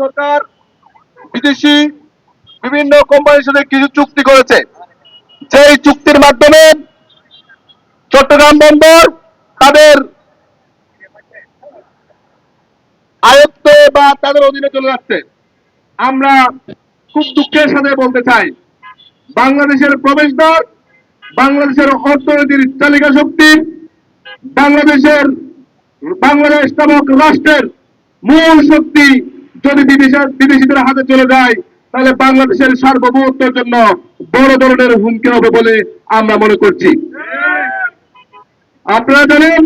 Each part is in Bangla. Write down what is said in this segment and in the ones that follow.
সরকার বিদেশি বিভিন্ন কোম্পানির সাথে কিছু চুক্তি করেছে, যেই চুক্তির মাধ্যমে চট্টগ্রাম বন্দর তাদের আয়ত্তে বা তাদের অধীনে চলে যাচ্ছে। আমরা খুব দুঃখের সাথে বলতে চাই, বাংলাদেশের প্রবেশদ্বার, বাংলাদেশের অর্থনীতির চালিকা শক্তি, বাংলাদেশের বাংলাদেশ নামক রাষ্ট্রের মূল শক্তি যদি বিদেশিদের হাতে চলে যায়, তাহলে বাংলাদেশের সার্বভৌমত্বের জন্য বড় ধরনের হুমকি হবে বলে আমরা মনে করছি। আপনারা জানেন,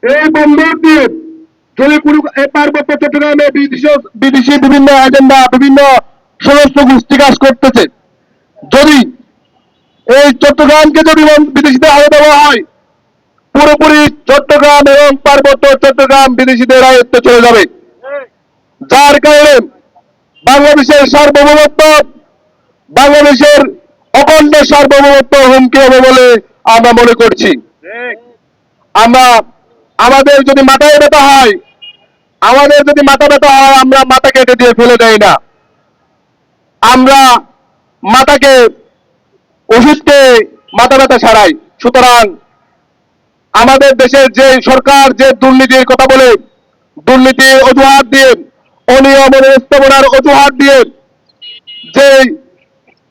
এই বন্দর দিয়ে যদি কোনো পার্বত্য চট্টগ্রামে বিদেশি বিভিন্ন এজেন্ডা, বিভিন্ন সমস্ত গোষ্ঠী কাজ করতেছে, যদি এই চট্টগ্রামকে যদি বিদেশিদের হাতে দেওয়া হয়, পুরোপুরি চট্টগ্রাম এবং পার্বত্য চট্টগ্রাম বিদেশিদের আয়ত্তে চলে যাবে, যার কারণে বাংলাদেশের সার্বভৌমত্ব, বাংলাদেশের অখণ্ড সার্বভৌমত্ব হুমকি হবে বলে আমরা মনে করছি। আমরা আমাদের যদি মাথায় ব্যথা হয়, আমরা মাথা কেটে দিয়ে ফেলে দেই না, আমরা মাথাকে ওষুধকে মাথা ব্যথা ছাড়াই। সুতরাং আমাদের দেশের যে সরকার যে দুর্নীতির কথা বলে, দুর্নীতির অজুহাত দিয়ে, অনিয়ম ব্যবস্থাপনার অজুহাত দিয়ে যে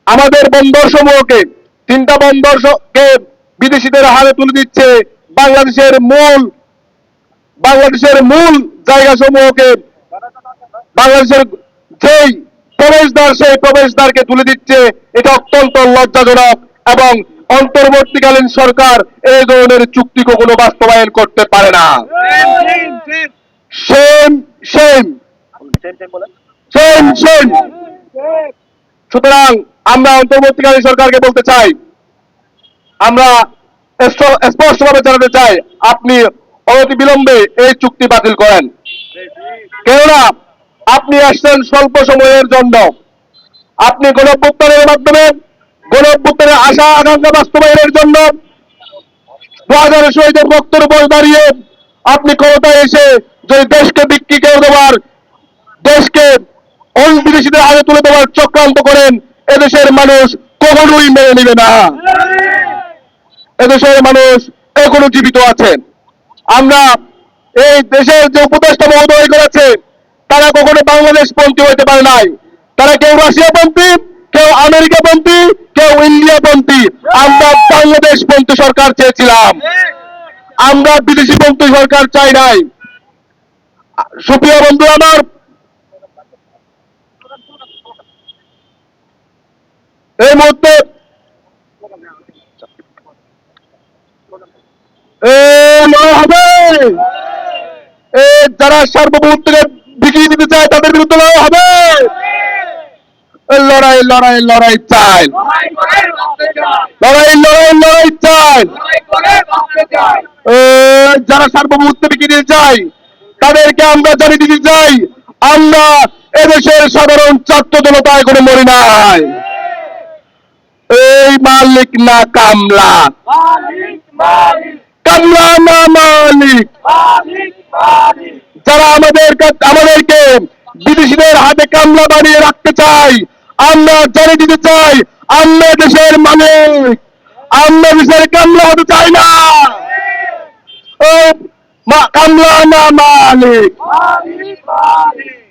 আমাদের বন্দর সমূহকে, 3টা বন্দরকে বিদেশিদের হাতে তুলে দিচ্ছে, বাংলাদেশের মূল জায়গা সমূহকে, বাংলাদেশের যেই প্রবেশদ্বার, সেই প্রবেশদ্বারকে তুলে দিচ্ছে, এটা অত্যন্ত লজ্জাজনক এবং অন্তর্বর্তীকালীন সরকার এই ধরনের চুক্তি কখনো বাস্তবায়ন করতে পারে না। Same same same same. সুতরাং আমরা অন্তর্বর্তীকালীন সরকারকে বলতে চাই, আমরা স্পষ্টভাবে জানাতে চাই, আপনি অনতিবিলম্বে এই চুক্তি বাতিল করেন। কেননা আপনি আসছেন স্বল্প সময়ের জন্য, আপনি গণঅভ্যুত্থানের মাধ্যমে গণঅভ্যুত্থানের আশা আকাঙ্ক্ষা বাস্তবায়নের জন্য 2000 শহীদের রক্তের উপর দাঁড়িয়ে আপনি ক্ষমতায় এসে যদি দেশকে বিক্রি করে দেওয়ার, দেশকে বিদেশিদের হাতে তুলে দেওয়ার চক্রান্ত করেন, এদেশের মানুষ কখনোই মেনে নেবে না। এদেশের মানুষ এখনো জীবিত আছেন। আমরা এই দেশের যে উপদেষ্টা মহোদয় করেছে, তারা কখনো বাংলাদেশ পন্থী হইতে পারে নাই। তারা কেউ রাশিয়া পন্থী, কেউ আমেরিকা পন্থী, কেউ ইন্ডিয়া পন্থী। আমরা বাংলাদেশ পন্থী সরকার চেয়েছিলাম, আমরা বিদেশি পন্থী সরকার চাই নাই। সুপ্রিয় বন্ধু আমার, এই মুহূর্তে হবে যারা সার্বভৌমত্বকে বিকিয়ে দিতে চায়, তাদের বিরুদ্ধে লড়াই হবে। লড়াই লড়াই লড়াই চাই, লড়াই লড়াই লড়াই চাই। যারা সার্বভৌমত্ব বিকিয়ে দিতে চাই, তাদেরকে আমরা জানিয়ে দিতে চাই, আমরা এদেশের সাধারণ ছাত্র জনতায় কোনো মরি নাই। এই মালিক না কামলা, কামলা না মালিক। যারা আমাদেরকে বিদেশিদের হাতে কামলা বানিয়ে রাখতে চাই, আমরা জানিয়ে দিতে চাই, আমরা দেশের মালিক, আমরা দেশের কামলা হতে চাই না। কামলা না মালিক,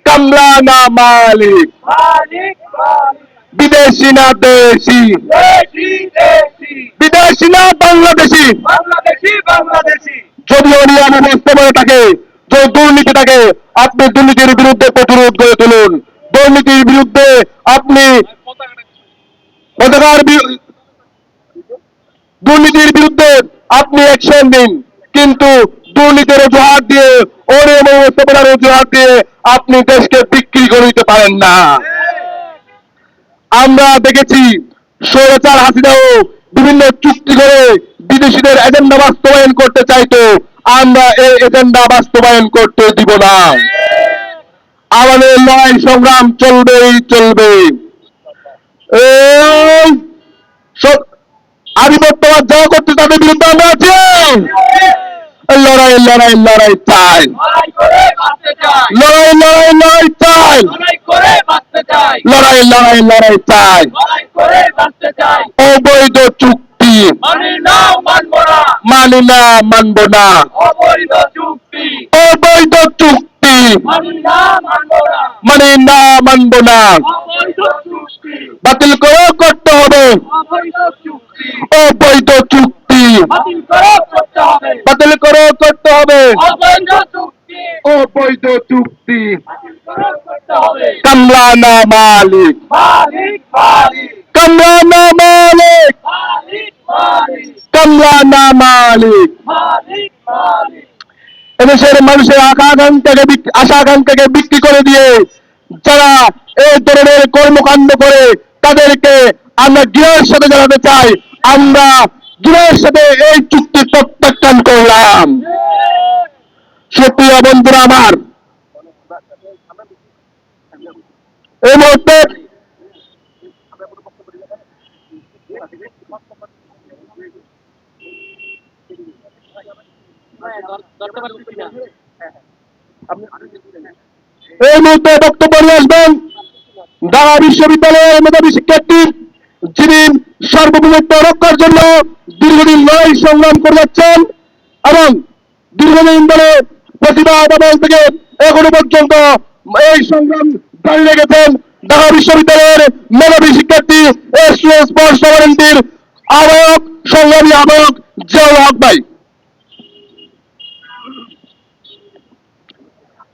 কামলা না মালিক, বিদেশি না দেশি, বিদেশি না বাংলাদেশি। যদি অনিয়ম ব্যবস্থাপনা থাকে, যদি দুর্নীতি থাকে, আপনি দুর্নীতির বিরুদ্ধে প্রতিরোধ গড়ে তুলুন। দুর্নীতির বিরুদ্ধে আপনি দুর্নীতির বিরুদ্ধে আপনি অ্যাকশন নিন, কিন্তু দুর্নীতির অজুহাত দিয়ে, অনিয়ম ব্যবস্থাপনার অজুহাত দিয়ে আপনি দেশকে বিক্রি করে দিতে পারেন না। আমরা দেখেছি স্বৈরাচার হাসিনাও বিভিন্ন চুক্তি করে বিদেশিদের এজেন্ডা বাস্তবায়ন করতে চাইতো, আমরা এই এজেন্ডা বাস্তবায়ন করতে দিব না। আমাদের লড়াই সংগ্রাম চলবেই চলবে। আধিপত্যবাদ যারা করছে, তাদের বিরুদ্ধে আমরা আছি। লড়াই লড়াই লড়াই চাই, লড়াই লড়াই লড়াই চাই। লড়াই লড়াই লড়াই চাই, লড়াই করে বাঁচতে চাই। অবৈধ চুক্তি মানি না, মানব না। মানি না, মানব না। অবৈধ চুক্তি অবৈধ চুক্তি মানি না, মানব না। মানি না, মানব না। অবৈধ চুক্তি বাতিল করে করতে হবে, অবৈধ চুক্তি অবৈধ চুক্তি বাতিল করে করতে হবে। বাতিল করে করতে হবে, অবৈধ চুক্তি অবৈধ চুক্তি। বাতিল করে করতে হবে। কামলা না মালিক, মালিক মালিক কামলা না মালিক, মালিক মালিক কামলা না মালিক। মালিক মালিক এদেশের মানুষের আশা আকাঙ্ক্ষাকে বিক্রি করে দিয়ে যারা এই ধরনের কর্মকাণ্ড করে তাদেরকে আমরা গৃহের সাথে জানাতে চাই, আমরা গৃহের সাথে এই চুক্তি প্রত্যাখ্যান করলাম। সুপ্রিয় বন্ধুরা আমার, এই মুহূর্তে বক্তব্য নিয়ে আসবেন ঢাকা বিশ্ববিদ্যালয়ের মেধাবী শিক্ষার্থী, যিনি সার্বভৌমত্ব রক্ষার জন্য দীর্ঘদিন লড়াই সংগ্রাম করে যাচ্ছেন এবং দীর্ঘদিন ধরে প্রতিবাদ আদাল থেকে এখনো পর্যন্ত এই সংগ্রাম জারি রেখেছেন ঢাকা বিশ্ববিদ্যালয়ের মেধাবী শিক্ষার্থী স্পোর্টস ভলেন্টিয়ার আহ্বায়ক, সংগ্রামী আহ্বায়ক জিয়াউল হক ভাই।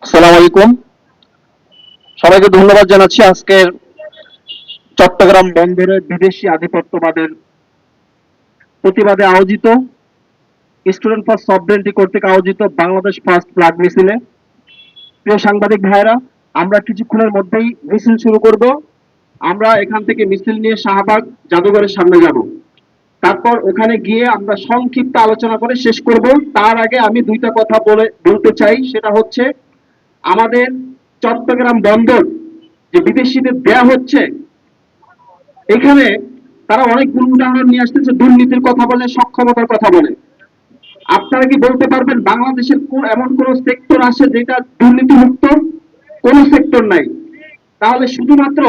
আসসালামু আলাইকুম, সবাইকে ধন্যবাদ জানাচ্ছি। আজকের চট্টগ্রাম বন্দরে বিদেশি আধিপত্যবাদের প্রতিবাদে আয়োজিত স্টুডেন্ট ফর সভরেন্টি কর্তৃক আয়োজিত বাংলাদেশ ফার্স্ট ফ্ল্যাগ মিছিলে প্রিয় সাংবাদিক ভাইয়েরা, আমরা কিছুক্ষণের মধ্যেই মিছিল শুরু করব। আমরা এখান থেকে মিছিল নিয়ে শাহবাগ জাদুঘরের সামনে যাব, তারপর ওখানে গিয়ে আমরা সংক্ষিপ্ত আলোচনা করে শেষ করব। তার আগে আমি দুইটা কথা বলতে চাই, সেটা হচ্ছে আমাদের চট্টগ্রাম বন্দর যে বিদেশিদের দেয়া হচ্ছে, এখানে তারা অনেকগুলো উদাহরণ নিয়ে আসতেছে, দুর্নীতির কথা বলে, সক্ষমতার কথা বলে। আপনারা কি বলতে পারবেন বাংলাদেশের এমন কোন সেক্টর আছে যেটা দুর্নীতিমুক্ত? কোন সেক্টর নাই। তাহলে শুধুমাত্র